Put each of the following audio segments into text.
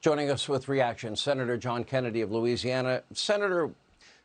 Joining us with reaction, Senator John Kennedy of Louisiana. Senator,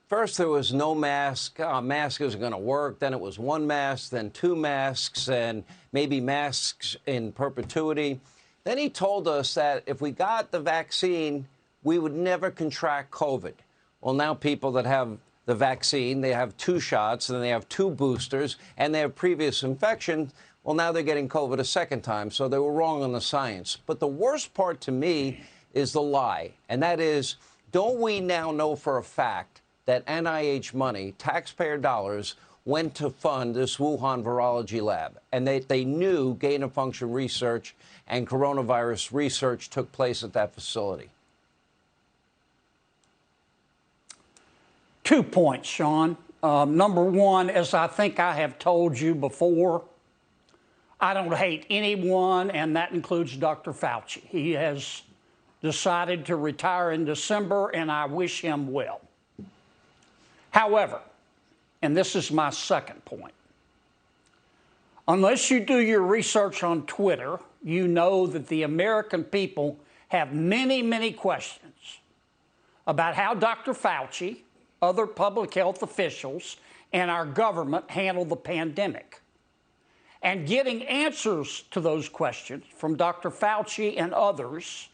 first there was no mask. Mask isn't going to work. Then it was one mask, then two masks, and maybe masks in perpetuity. Then he told us that if we got the vaccine, we would never contract COVID. Well, now people that have the vaccine, they have two shots, and they have two boosters, and they have previous infection. Well, now they're getting COVID a second time, so they were wrong on the science. But the worst part to me is the lie, and that is, don't we now know for a fact that NIH money, taxpayer dollars, went to fund this Wuhan virology lab, and they knew gain-of-function research and coronavirus research took place at that facility? 2 points, Sean. Number one, as I think I have told you before, I don't hate anyone, and that includes Dr. Fauci. He has decided to retire in December, and I wish him well. However, and this is my second point, unless you do your research on Twitter, you know that the American people have many, many questions about how Dr. Fauci, other public health officials, and our government handle the pandemic. And getting answers to those questions from Dr. Fauci and others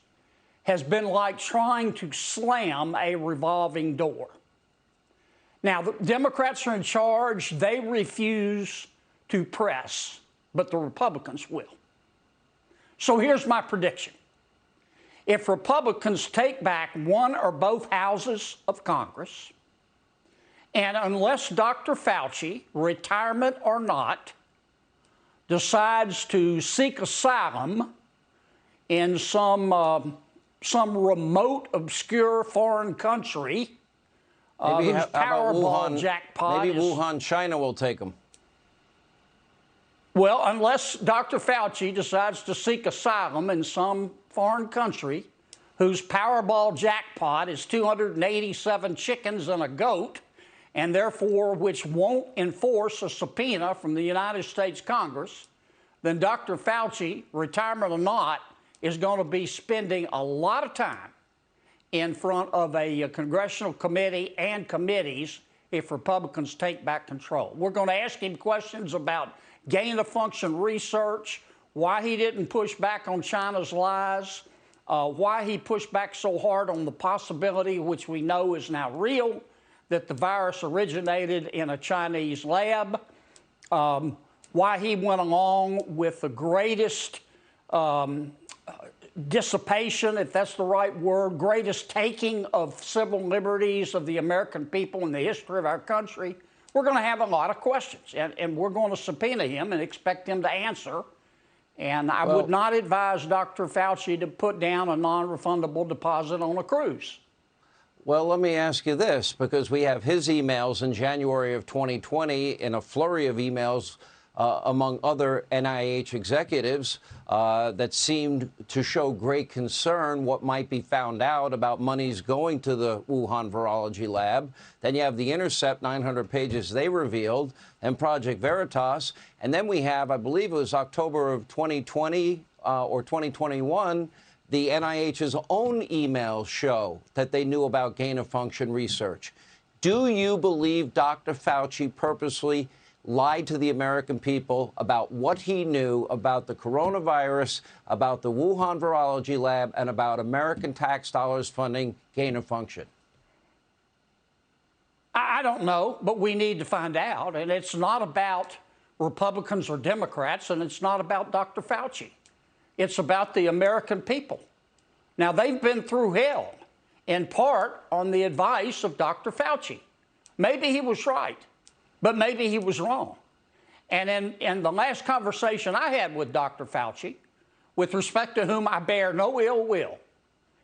has been like trying to slam a revolving door. Now, the Democrats are in charge. They refuse to press, but the Republicans will. So here's my prediction. If Republicans take back one or both houses of Congress, and unless Dr. Fauci, retirement or not, decides to seek asylum in some remote, obscure foreign country whose Powerball jackpot maybe Wuhan, China will take them. Well, unless Dr. Fauci decides to seek asylum in some foreign country whose Powerball jackpot is 287 chickens and a goat, and therefore which won't enforce a subpoena from the United States Congress, then Dr. Fauci, retirement or not, is going to be spending a lot of time in front of a congressional committee and committees if Republicans take back control. We're going to ask him questions about gain-of-function research, why he didn't push back on China's lies, why he pushed back so hard on the possibility, which we know is now real, that the virus originated in a Chinese lab, why he went along with the greatest dissipation, if that's the right word, greatest taking of civil liberties of the American people in the history of our country. We're going to have a lot of questions, and we're going to subpoena him and expect him to answer. And I would not advise Dr. Fauci to put down a non-refundable deposit on a cruise. Well, let me ask you this, because we have his emails in January of 2020 in a flurry of emails among other NIH executives that seemed to show great concern what might be found out about monies going to the Wuhan virology lab. Then you have The Intercept, 900 pages they revealed, and Project Veritas. And then we have, I believe it was October of 2020 or 2021, the NIH's own emails show that they knew about gain-of-function research. Do you believe Dr. Fauci purposely lied to the American people about what he knew about the coronavirus, about the Wuhan virology lab, and about American tax dollars funding gain-of-function? I don't know, but we need to find out. And it's not about Republicans or Democrats, and it's not about Dr. Fauci. It's about the American people. Now, they've been through hell, in part on the advice of Dr. Fauci. Maybe he was right, but maybe he was wrong. And in the last conversation I had with Dr. Fauci, with respect to whom I bear no ill will,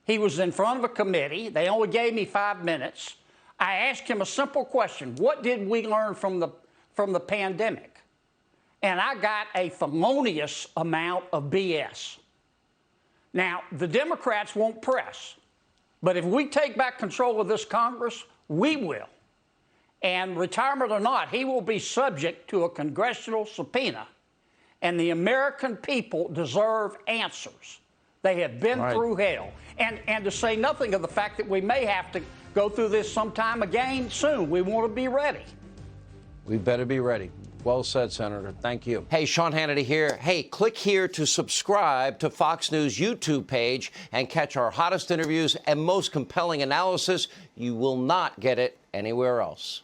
he was in front of a committee. They only gave me 5 minutes. I asked him a simple question. What did we learn from the pandemic? And I got a felonious amount of BS. Now, the Democrats won't press, but if we take back control of this Congress, we will. And retirement or not, he will be subject to a congressional subpoena. And the American people deserve answers. They have been through hell. And to say nothing of the fact that we may have to go through this sometime again soon. We want to be ready. We better be ready. Well said, Senator. Thank you. Hey, Sean Hannity here. Hey, click here to subscribe to Fox News YouTube page and catch our hottest interviews and most compelling analysis. You will not get it anywhere else.